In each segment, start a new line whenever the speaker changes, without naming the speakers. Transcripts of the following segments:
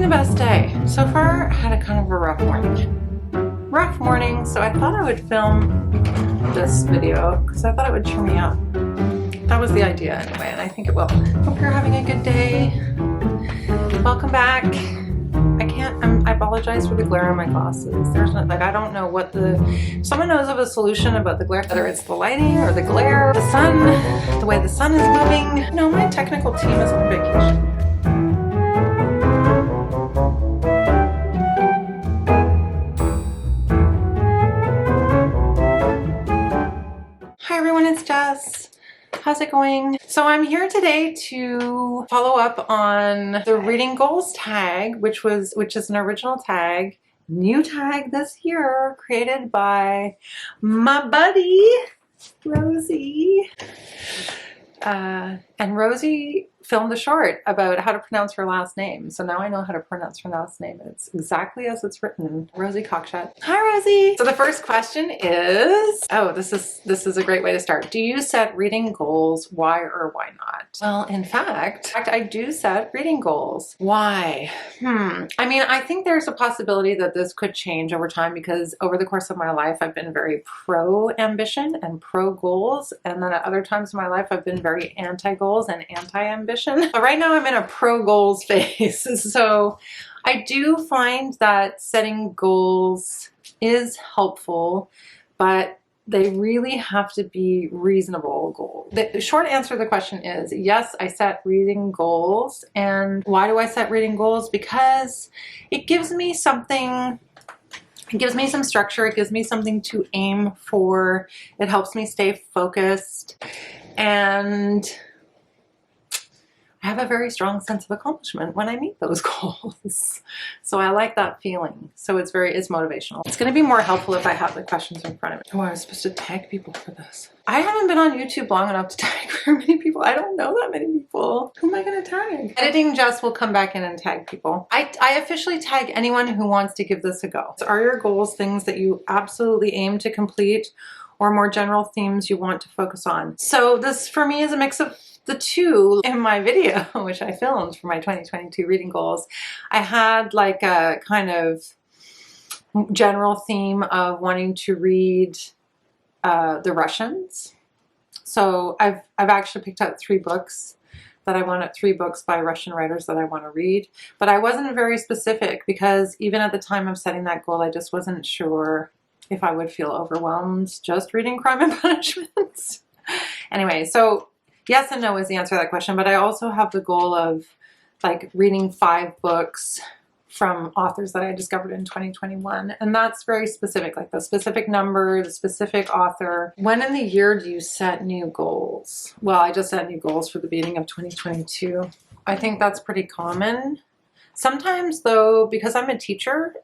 the best day. So far, I had a kind of a rough morning. So I thought I would film this video because I thought it would cheer me up. That was the idea anyway, and I think it will. Hope you're having a good day. Welcome back. I apologize for the glare on my glasses. There's not, like, I don't know what if someone knows of a solution about the glare, whether it's the lighting or the glare, the sun, the way the sun is moving. No, my technical team is on vacation. Hi everyone, it's Jess. How's it going? So I'm here today to follow up on the reading goals tag, which is an original tag, new tag this year, created by my buddy Rosie. And Rosie filmed a short about how to pronounce her last name. So now I know how to pronounce her last name. It's exactly as it's written. Rosie Cockshut. Hi, Rosie. So the first question is, this is a great way to start. Do you set reading goals? Why or why not? Well, in fact, I do set reading goals. Why? I mean, I think there's a possibility that this could change over time because over the course of my life, I've been very pro-ambition and pro-goals. And then at other times in my life, I've been very anti-goals and anti-ambition. But right now I'm in a pro-goals phase. So I do find that setting goals is helpful, but they really have to be reasonable goals. The short answer to the question is yes, I set reading goals. And why do I set reading goals? Because it gives me something. It gives me some structure. It gives me something to aim for. It helps me stay focused. And I have a very strong sense of accomplishment when I meet those goals. So I like that feeling. So it's motivational. It's going to be more helpful if I have the questions in front of me. Oh, I was supposed to tag people for this. I haven't been on YouTube long enough to tag very many people. I don't know that many people. Who am I going to tag? Editing Jess will come back in and tag people. I officially tag anyone who wants to give this a go. So are your goals things that you absolutely aim to complete or more general themes you want to focus on? So this for me is a mix of the two. In my video, which I filmed for my 2022 reading goals, I had like a kind of general theme of wanting to read the Russians. So I've actually picked out 3 books that I wanted, 3 books by Russian writers that I want to read. But I wasn't very specific because even at the time of setting that goal, I just wasn't sure if I would feel overwhelmed just reading Crime and Punishment. Anyway, so yes and no is the answer to that question, but I also have the goal of like reading 5 books from authors that I discovered in 2021. And that's very specific, like the specific number, the specific author. When in the year do you set new goals? Well, I just set new goals for the beginning of 2022. I think that's pretty common. Sometimes though, because I'm a teacher,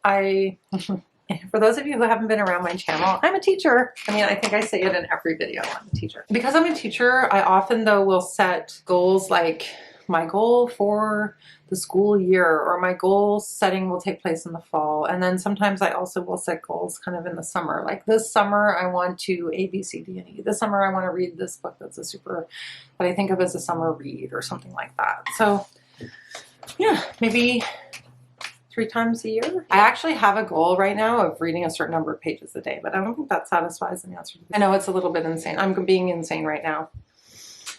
for those of you who haven't been around my channel, I'm a teacher. I mean, I think I say it in every video, I'm a teacher. Because I'm a teacher, I often though will set goals like my goal for the school year or my goal setting will take place in the fall. And then sometimes I also will set goals kind of in the summer. Like this summer, I want to A, B, C, D, and E. This summer, I want to read this book that I think of as a summer read or something like that. So yeah, maybe 3 times a year. I actually have a goal right now of reading a certain number of pages a day, but I don't think that satisfies the answer. I know it's a little bit insane. I'm being insane right now.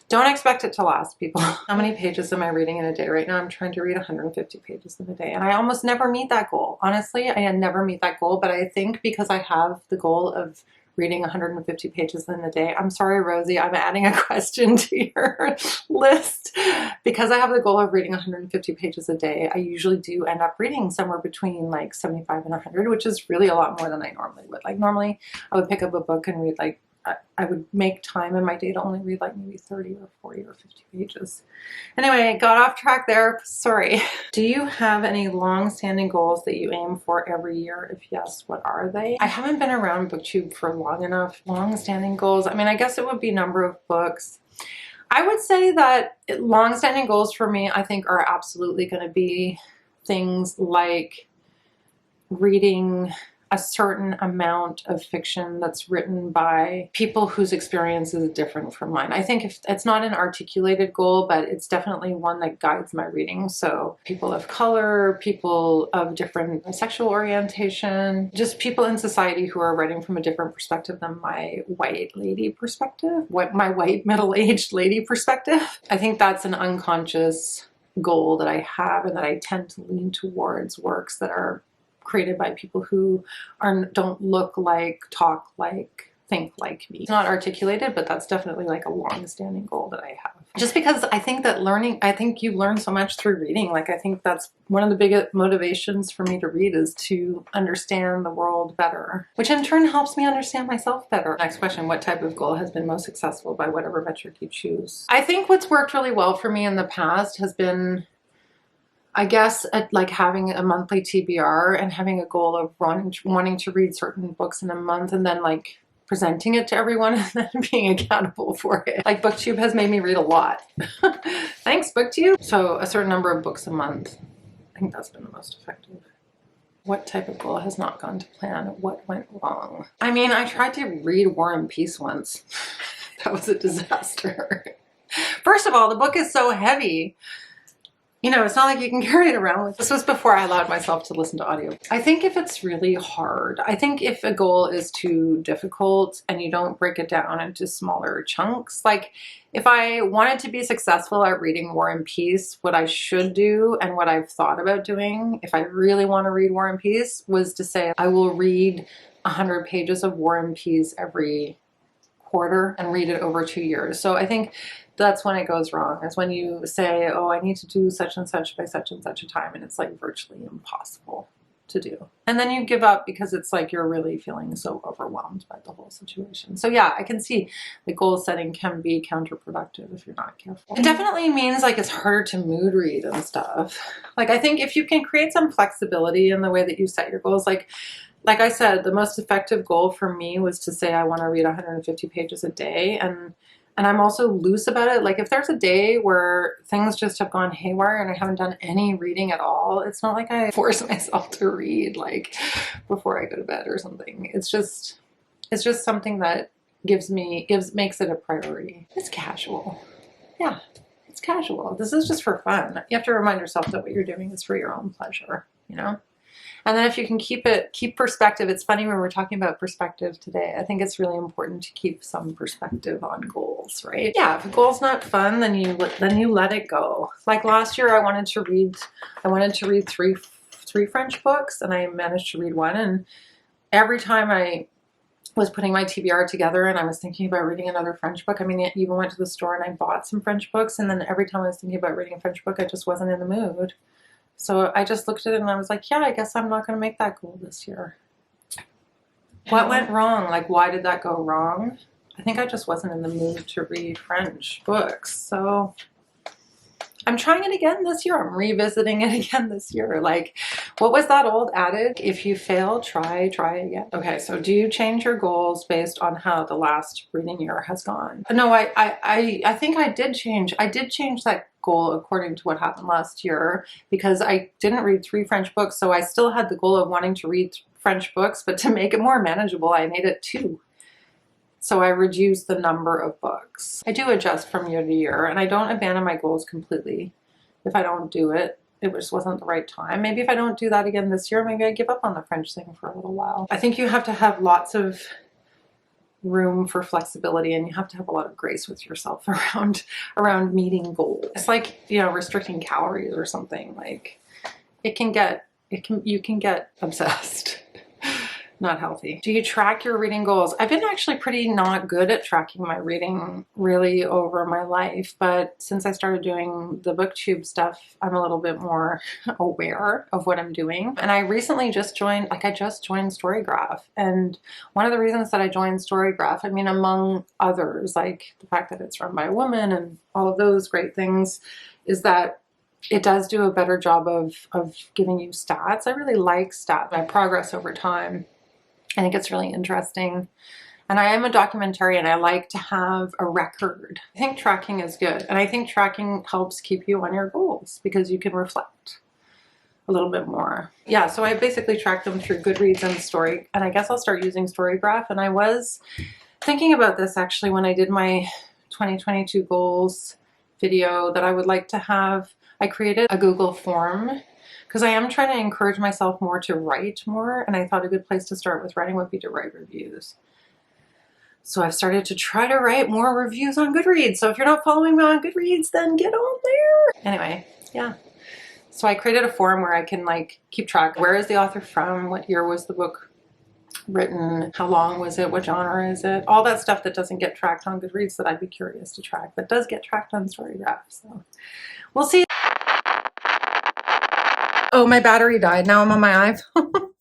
Don't expect it to last, people. How many pages am I reading in a day right now? I'm trying to read 150 pages in a day, and I almost never meet that goal. Honestly, I never meet that goal, but I think because I have the goal of reading 150 pages in a day. I'm sorry, Rosie, I'm adding a question to your list. Because I have the goal of reading 150 pages a day, I usually do end up reading somewhere between like 75 and 100, which is really a lot more than I normally would. Like normally I would pick up a book and read like, I would make time in my day to only read like maybe 30 or 40 or 50 pages. Anyway, got off track there. Sorry. Do you have any long-standing goals that you aim for every year? If yes, what are they? I haven't been around BookTube for long enough. Long-standing goals. I mean, I guess it would be number of books. I would say that long-standing goals for me, I think, are absolutely going to be things like reading a certain amount of fiction that's written by people whose experience is different from mine. I think if it's not an articulated goal, but it's definitely one that guides my reading. So people of color, people of different sexual orientation, just people in society who are writing from a different perspective than my white lady perspective, my white middle-aged lady perspective. I think that's an unconscious goal that I have, and that I tend to lean towards works that are created by people who don't look like, talk like, think like me. It's not articulated, but that's definitely like a long-standing goal that I have. Just because I think that I think you learn so much through reading. Like, I think that's one of the biggest motivations for me to read, is to understand the world better, which in turn helps me understand myself better. Next question, what type of goal has been most successful by whatever metric you choose? I think what's worked really well for me in the past has been, I guess, like having a monthly TBR and having a goal of wanting to read certain books in a month, and then like presenting it to everyone and then being accountable for it. Like, BookTube has made me read a lot. Thanks, BookTube. So a certain number of books a month. I think that's been the most effective. What type of goal has not gone to plan? What went wrong? I mean, I tried to read War and Peace once. That was a disaster. First of all, the book is so heavy. You know, it's not like you can carry it around with. This was before I allowed myself to listen to audio. I think if it's really hard, I think if a goal is too difficult and you don't break it down into smaller chunks, like if I wanted to be successful at reading War and Peace, what I should do and what I've thought about doing, if I really want to read War and Peace, was to say I will read 100 pages of War and Peace every quarter and read it over 2 years. So I think that's when it goes wrong, is when you say, oh, I need to do such and such by such and such a time, and it's like virtually impossible to do. And then you give up because it's like you're really feeling so overwhelmed by the whole situation. So yeah, I can see the goal setting can be counterproductive if you're not careful. It definitely means like it's harder to mood read and stuff. Like, I think if you can create some flexibility in the way that you set your goals, like I said, the most effective goal for me was to say I want to read 150 pages a day, and I'm also loose about it. Like, if there's a day where things just have gone haywire and I haven't done any reading at all, it's not like I force myself to read like before I go to bed or something. It's just something that makes it a priority. It's casual. Yeah, it's casual. This is just for fun. You have to remind yourself that what you're doing is for your own pleasure, you know? And then if you can keep perspective. It's funny when we're talking about perspective today. I think it's really important to keep some perspective on goals, right? Yeah, if a goal's not fun, then you let it go. Like last year, I wanted to read three French books, and I managed to read one. And every time I was putting my TBR together and I was thinking about reading another French book, I mean, I even went to the store and I bought some French books. And then every time I was thinking about reading a French book, I just wasn't in the mood. So I just looked at it and I was like, yeah, I guess I'm not going to make that goal this year. What went wrong? Like, why did that go wrong? I think I just wasn't in the mood to read French books. So I'm trying it again this year. I'm revisiting it again this year. Like, what was that old adage? If you fail, try again. Okay, so do you change your goals based on how the last reading year has gone? No, I think I did change. I did change that goal according to what happened last year, because I didn't read 3 French books, so I still had the goal of wanting to read French books, but to make it more manageable, I made it 2. So I reduced the number of books. I do adjust from year to year, and I don't abandon my goals completely. If I don't do it, it just wasn't the right time. Maybe if I don't do that again this year, maybe I give up on the French thing for a little while. I think you have to have lots of room for flexibility, and you have to have a lot of grace with yourself around meeting goals. It's like, you know, restricting calories or something. Like, you can get obsessed. Not healthy. Do you track your reading goals? I've been actually pretty not good at tracking my reading really over my life, but since I started doing the BookTube stuff, I'm a little bit more aware of what I'm doing. And I recently just joined Storygraph. And one of the reasons that I joined Storygraph, I mean, among others, like the fact that it's run by a woman and all of those great things, is that it does do a better job of giving you stats. I really like stats, my progress over time. I think it's really interesting. And I am a documentarian. I like to have a record. I think tracking is good. And I think tracking helps keep you on your goals because you can reflect. a little bit more. Yeah, so I basically track them through Goodreads and Story, and I guess I'll start using Storygraph. And I was thinking about this actually when I did my 2022 goals video, that I would like to have, I created a Google form because I am trying to encourage myself more to write more, and I thought a good place to start with writing would be to write reviews. So I've started to try to write more reviews on Goodreads. So if you're not following me on Goodreads, then get on there. Anyway, yeah. So I created a form where I can like keep track. Where is the author from? What year was the book written? How long was it? What genre is it? All that stuff that doesn't get tracked on Goodreads that I'd be curious to track, that does get tracked on Storygraph. So we'll see. Oh, my battery died. Now I'm on my iPhone.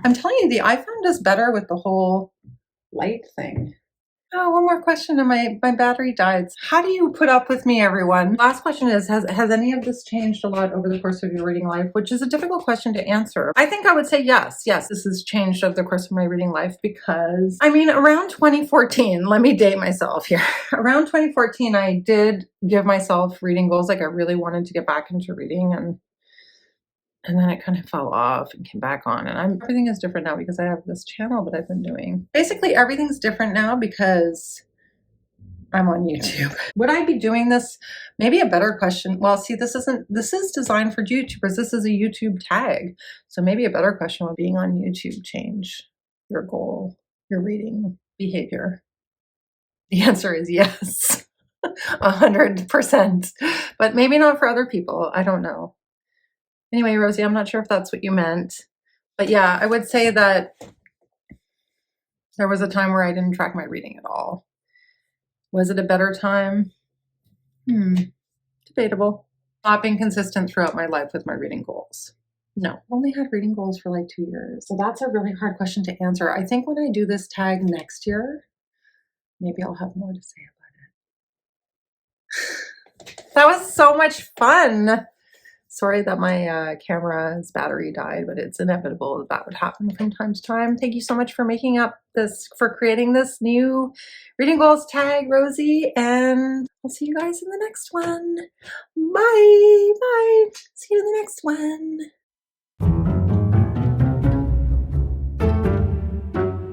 I'm telling you, the iPhone does better with the whole light thing. Oh, one more question and my battery died. How do you put up with me, everyone? Last question is, has any of this changed a lot over the course of your reading life? Which is a difficult question to answer. I think I would say yes. Yes, this has changed over the course of my reading life because, I mean, around 2014, let me date myself here. Around 2014, I did give myself reading goals. Like I really wanted to get back into reading, and then it kind of fell off and came back on. And everything is different now because I have this channel that I've been doing. Basically, everything's different now because I'm on YouTube. Would I be doing this? Maybe a better question. Well, see, this is designed for YouTubers. This is a YouTube tag. So maybe a better question would being on YouTube change your goal, your reading behavior. The answer is yes, 100%. But maybe not for other people. I don't know. Anyway, Rosie, I'm not sure if that's what you meant, but yeah, I would say that there was a time where I didn't track my reading at all. Was it a better time? Debatable. Not being consistent throughout my life with my reading goals. No, I've only had reading goals for like 2 years. So that's a really hard question to answer. I think when I do this tag next year, maybe I'll have more to say about it. That was so much fun. Sorry that my camera's battery died, but it's inevitable that would happen from time to time. Thank you so much for creating this new reading goals tag, Rosie, and I'll see you guys in the next one. Bye, bye. See you in the next one.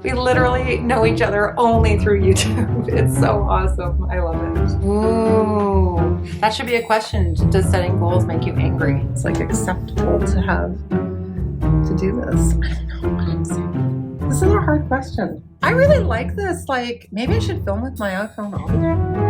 We literally know each other only through YouTube. It's so awesome. I love it. Ooh, that should be a question. Does setting goals make you angry? It's like acceptable to do this. I don't know what I'm saying. This is a hard question. I really like this. Like, maybe I should film with my iPhone on.